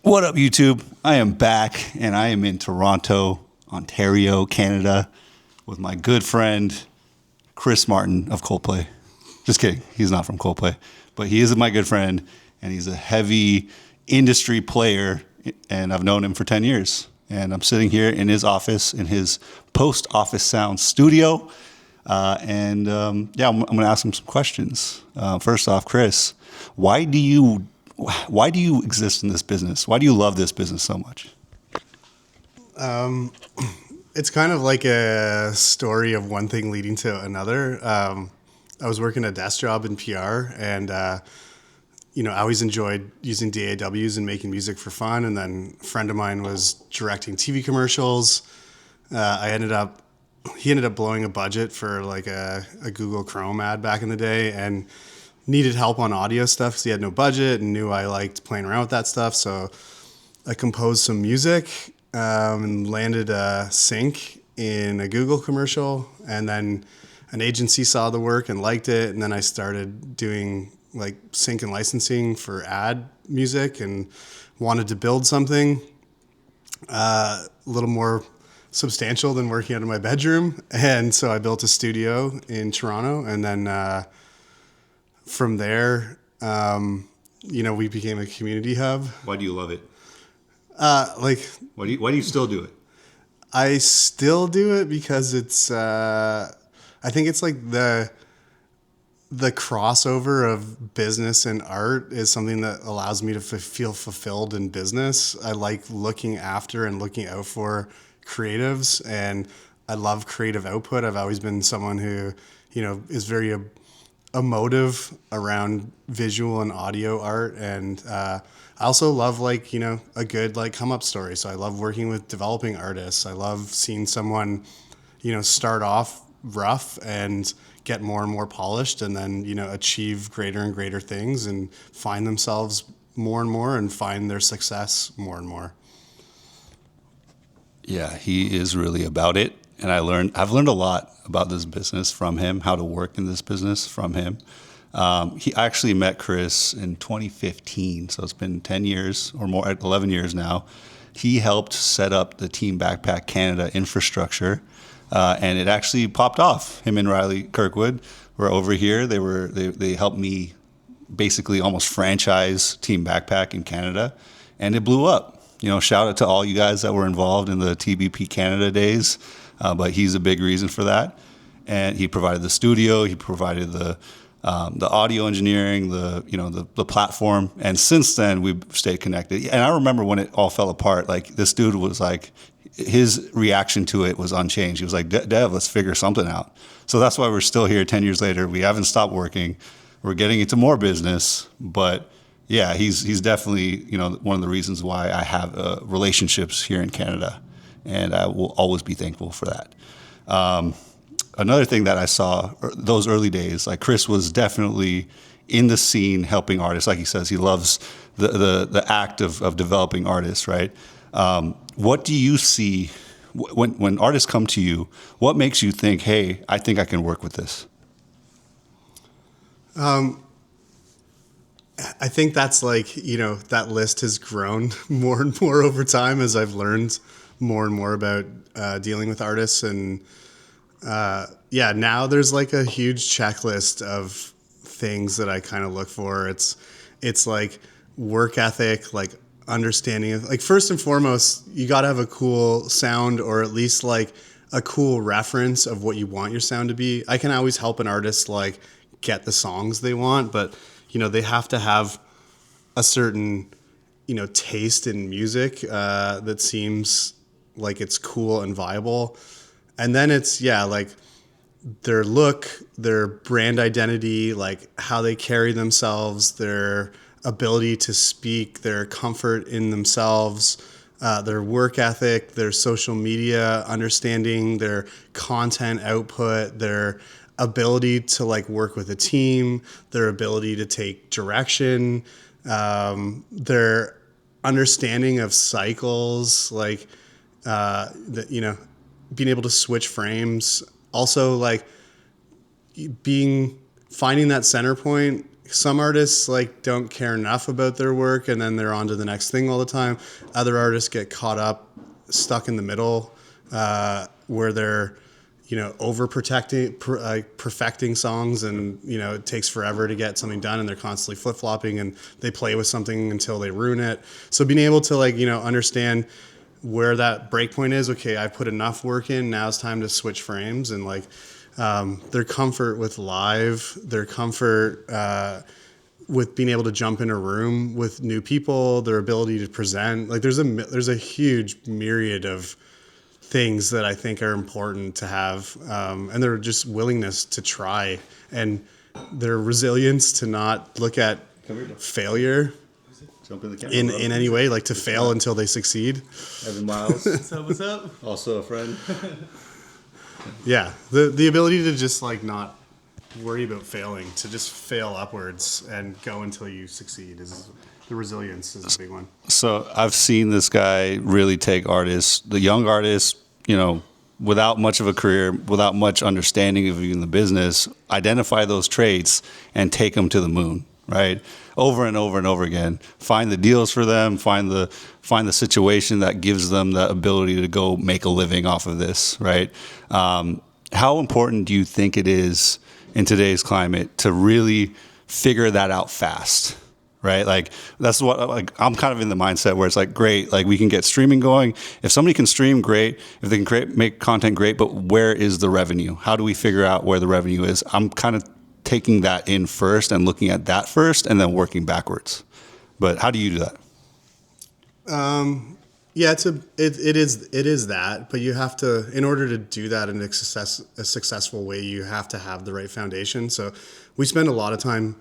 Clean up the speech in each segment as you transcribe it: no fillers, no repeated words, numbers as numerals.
What up, YouTube? I am back, and I am in Toronto, Ontario, Canada, with my good friend Chris Martin of Coldplay. Just kidding, he's not from Coldplay, but he is my good friend, and he's a heavy industry player, and I've known him for 10 years. And I'm sitting here in his office, in his Post Office Sound studio, I'm going to ask him some questions. First off, Chris, why do you exist in this business? Why do you love this business so much? It's kind of like a story of one thing leading to another. I was working a desk job in PR, and I always enjoyed using DAWs and making music for fun. And then a friend of mine was directing TV commercials. He ended up blowing a budget for like a Google Chrome ad back in the day, and needed help on audio stuff because he had no budget and knew I liked playing around with that stuff. So I composed some music and landed a sync in a Google commercial, and then an agency saw the work and liked it, and then I started doing like sync and licensing for ad music and wanted to build something a little more substantial than working out of my bedroom. And so I built a studio in Toronto, and then from there, we became a community hub. Why do you love it? Like, Why do you still do it? I still do it because it's, I think it's like the crossover of business and art is something that allows me to feel fulfilled in business. I like looking after and looking out for creatives, and I love creative output. I've always been someone who, is very emotive around visual and audio art, and I also love a good come up story. So I love working with developing artists. I love seeing someone start off rough and get more and more polished, and then achieve greater and greater things and find themselves more and more and find their success more and more. Yeah, he is really about it. And I've learned a lot about this business from him, how to work in this business from him. He actually met Chris in 2015, so it's been 10 years or more, 11 years now. He helped set up the Team Backpack Canada infrastructure, and it actually popped off. Him and Riley Kirkwood were over here. They helped me basically almost franchise Team Backpack in Canada, and it blew up. Shout out to all you guys that were involved in the TBP Canada days. But he's a big reason for that. And he provided the studio, he provided the audio engineering, the platform. And since then, we've stayed connected. And I remember when it all fell apart, like this dude was like, his reaction to it was unchanged. He was like, Dev, let's figure something out. So that's why we're still here 10 years later. We haven't stopped working. We're getting into more business. But yeah, he's definitely, one of the reasons why I have relationships here in Canada. And I will always be thankful for that. Another thing that I saw those early days, like Chris was definitely in the scene helping artists. Like he says, he loves the act of developing artists, right? What do you see when artists come to you? What makes you think, hey, I think I can work with this? I think that's that list has grown more and more over time as I've learned more and more about dealing with artists. And now there's like a huge checklist of things that I kind of look for. It's like work ethic, like understanding of, like, first and foremost, you got to have a cool sound, or at least like a cool reference of what you want your sound to be. I can always help an artist like get the songs they want, but they have to have a certain taste in music that seems like it's cool and viable. And then it's like their look, their brand identity, like how they carry themselves, their ability to speak, their comfort in themselves, their work ethic, their social media understanding, their content output, their ability to like work with a team, their ability to take direction, their understanding of cycles, like being able to switch frames. Also, like finding that center point, some artists like don't care enough about their work and then they're on to the next thing all the time. Other artists get caught up, stuck in the middle, where they're, overprotecting, perfecting songs, and it takes forever to get something done, and they're constantly flip flopping, and they play with something until they ruin it. So being able to understand where that break point is. Okay, I put enough work in. Now it's time to switch frames, and their comfort with live, their comfort with being able to jump in a room with new people, their ability to present. There's a huge myriad of things that I think are important to have, and their just willingness to try, and their resilience to not look at failure Jump in the camera. in any way, to fail until they succeed. Evan Miles, What's up? also a friend. Yeah, the ability to just not worry about failing, to just fail upwards and go until you succeed, is the resilience is a big one. So I've seen this guy really take artists, the young artists, without much of a career, without much understanding of even the business, identify those traits and take them to the moon, right? Over and over and over again. Find the deals for them, find the situation that gives them the ability to go make a living off of this, right? How important do you think it is in today's climate to really figure that out fast? Right? That's what, I'm kind of in the mindset where it's great, we can get streaming going. If somebody can stream, great. If they can make content, great. But where is the revenue? How do we figure out where the revenue is? I'm kind of taking that in first and looking at that first and then working backwards. But how do you do that? Yeah, it is that, but you have to, in order to do that in a successful way, you have to have the right foundation. So we spend a lot of time,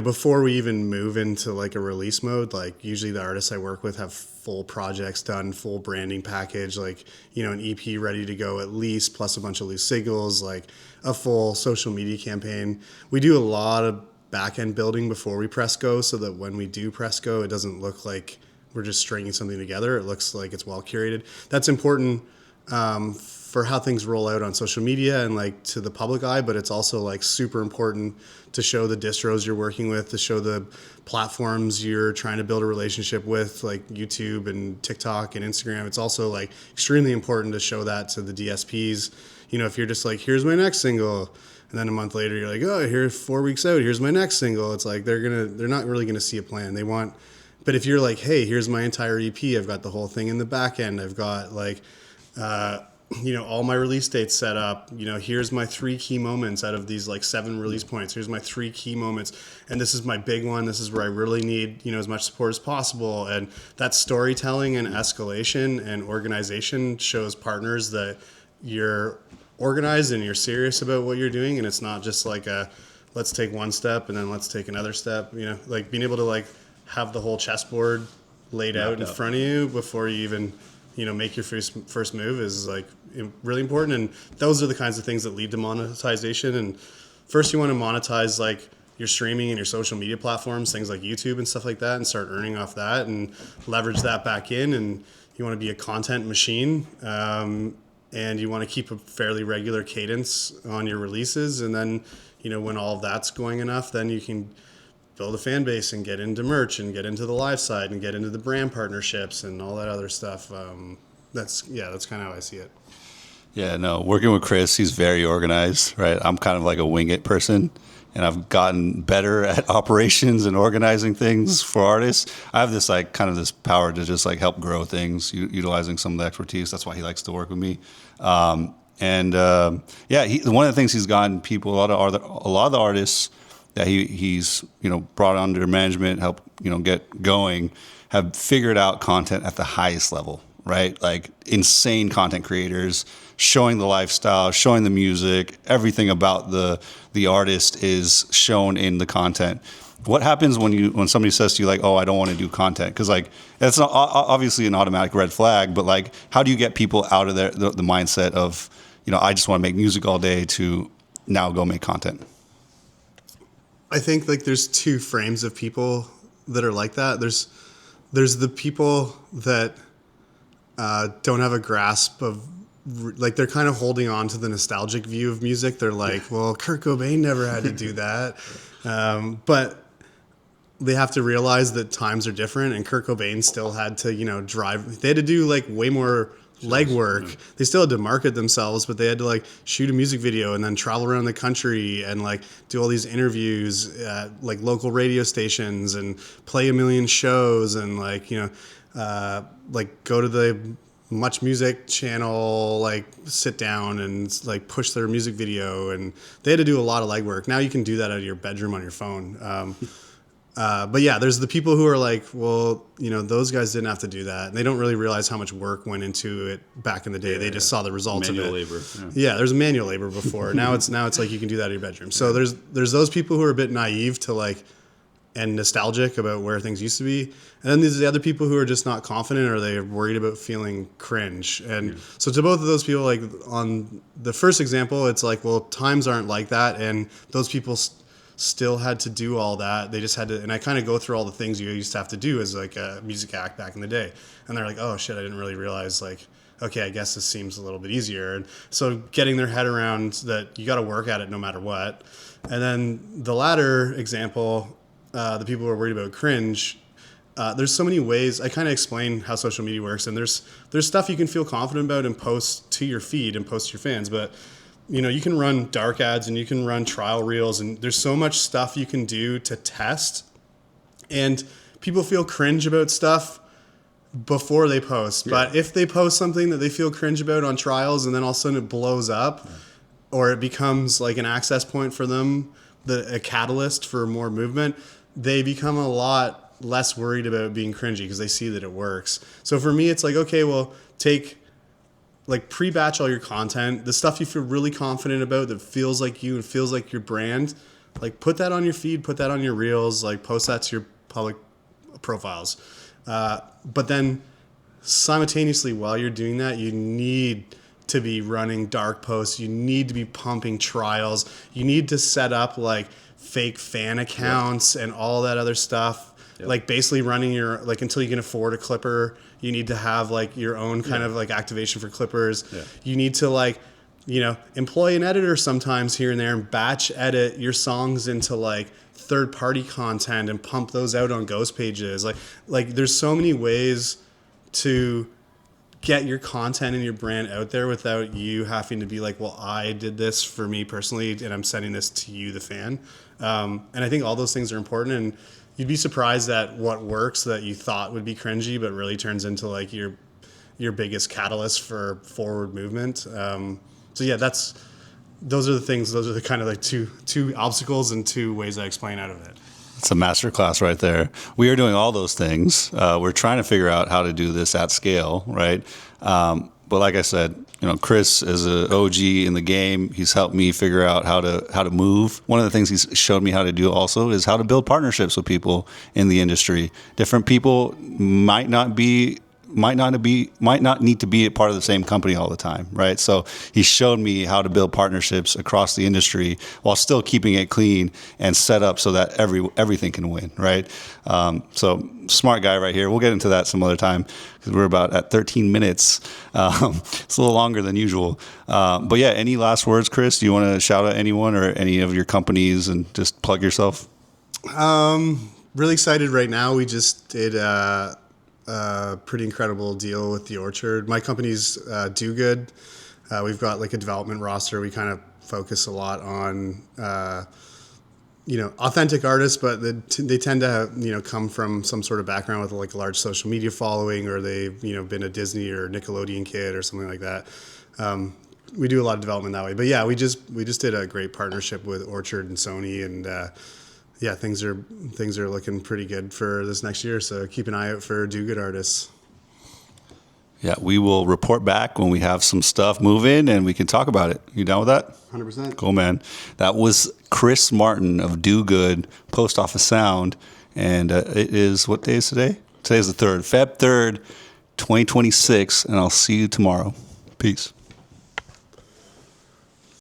before we even move into a release mode. Usually the artists I work with have full projects done, full branding package, an EP ready to go at least, plus a bunch of loose singles, a full social media campaign. We do a lot of back end building before we press go, so that when we do press go, it doesn't look like we're just stringing something together. It looks like it's well curated. That's important for how things roll out on social media and to the public eye, but it's also super important to show the distros you're working with, to show the platforms you're trying to build a relationship with, YouTube and TikTok and Instagram. It's also extremely important to show that to the DSPs. If you're just here's my next single, and then a month later you're oh, here's 4 weeks out, here's my next single. It's they're not really gonna see a plan. They want, but if you're hey, here's my entire EP, I've got the whole thing in the back end, I've got all my release dates set up, here's my 3 key moments out of these 7 release points. Here's my 3 key moments. And this is my big one. This is where I really need, as much support as possible. And that storytelling and escalation and organization shows partners that you're organized and you're serious about what you're doing. And it's not just let's take one step and then let's take another step, being able to have the whole chessboard laid out in front of you before you even make your first move is really important. And those are the kinds of things that lead to monetization. And first you want to monetize your streaming and your social media platforms, things like YouTube and stuff like that, and start earning off that and leverage that back in. And you want to be a content machine, and you want to keep a fairly regular cadence on your releases. And then, when all of that's going enough, then you can build a fan base and get into merch and get into the live side and get into the brand partnerships and all that other stuff. That's kind of how I see it. Yeah, no, working with Chris, he's very organized, right? I'm kind of like a wing it person, and I've gotten better at operations and organizing things for artists. I have this kind of this power to just help grow things, utilizing some of the expertise. That's why he likes to work with me. One of the things he's gotten people, a lot of the artists that he's brought under management, help get going, have figured out content at the highest level, right? Insane content creators, showing the lifestyle, showing the music, everything about the artist is shown in the content. What happens when somebody says to you oh, I don't want to do content? Because that's not obviously an automatic red flag, but how do you get people out of the mindset of I just want to make music all day to now go make content? I think there's 2 frames of people that are like that. There's the people that don't have a grasp of like they're kind of holding on to the nostalgic view of music. They're like, well, Kurt Cobain never had to do that. But they have to realize that times are different, and Kurt Cobain still had to, drive. They had to do like way more legwork. They still had to market themselves, but they had to like shoot a music video and then travel around the country and like do all these interviews at like local radio stations and play a million shows and like, like go to the Much Music channel, like sit down and like push their music video. And they had to do a lot of legwork. Now you can do that out of your bedroom on your phone. But yeah, there's the people who are like, well, those guys didn't have to do that. And they don't really realize how much work went into it back in the day. They just saw the results manual of it. labor. Yeah, there's manual labor before. Now it's like you can do that in your bedroom. So there's those people who are a bit naive to like and nostalgic about where things used to be. And then there's the other people who are just not confident or they're worried about feeling cringe. And so to both of those people, like on the first example, it's like, well, times aren't like that. And those people still had to do all that. They just had to, and I kind of go through all the things you used to have to do as like a music act back in the day. And they're like, oh shit, I didn't really realize like, okay, I guess this seems a little bit easier. And so getting their head around that you got to work at it no matter what. And then the latter example, the people who are worried about cringe, there's so many ways. I kind of explain how social media works, and there's stuff you can feel confident about and post to your feed and post to your fans, but you can run dark ads and you can run trial reels, and there's so much stuff you can do to test. And people feel cringe about stuff before they post. Yeah. But if they post something that they feel cringe about on trials and then all of a sudden it blows up, or it becomes like an access point for them, a catalyst for more movement, they become a lot less worried about being cringy because they see that it works. So for me, it's like, okay, well, like pre-batch all your content, the stuff you feel really confident about that feels like you and feels like your brand, like put that on your feed, put that on your reels, like post that to your public profiles. But then simultaneously while you're doing that, you need to be running dark posts. You need to be pumping trials. You need to set up like fake fan accounts and all that other stuff. Yep. Like basically running your, like until you can afford a clipper, you need to have like your own kind of like activation for clippers. Yeah. You need to like, employ an editor sometimes here and there and batch edit your songs into like third party content and pump those out on ghost pages. Like there's so many ways to get your content and your brand out there without you having to be like, well, I did this for me personally and I'm sending this to you, the fan. And I think all those things are important, and you'd be surprised at what works that you thought would be cringy, but really turns into like your biggest catalyst for forward movement. So yeah, those are the things. Those are the kind of like two obstacles and two ways I explain out of it. It's a masterclass right there. We are doing all those things. We're trying to figure out how to do this at scale, right? But like I said, Chris is an OG in the game. He's helped me figure out how to move. One of the things he's showed me how to do also is how to build partnerships with people in the industry. Different people might not need to be a part of the same company all the time, right? So he showed me how to build partnerships across the industry while still keeping it clean and set up so that everything can win, right? So smart guy right here. We'll get into that some other time because we're about at 13 minutes. It's a little longer than usual. But yeah, any last words, Chris? Do you want to shout out anyone or any of your companies and just plug yourself? Really excited right now. We just did a pretty incredible deal with The Orchard. My company's Do Good. We've got like a development roster. We kind of focus a lot on authentic artists, but they tend to come from some sort of background with like a large social media following, or they've been a Disney or Nickelodeon kid or something like that. We do a lot of development that way. But yeah, we just did a great partnership with Orchard and Sony, and yeah, things are looking pretty good for this next year. So keep an eye out for Do Good artists. Yeah, we will report back when we have some stuff moving and we can talk about it. You down with that? 100%. Cool, man. That was Chris Martin of Do Good, Post Office Sound. And it is, what day is today? Today is the 3rd, Feb 3rd, 2026. And I'll see you tomorrow. Peace.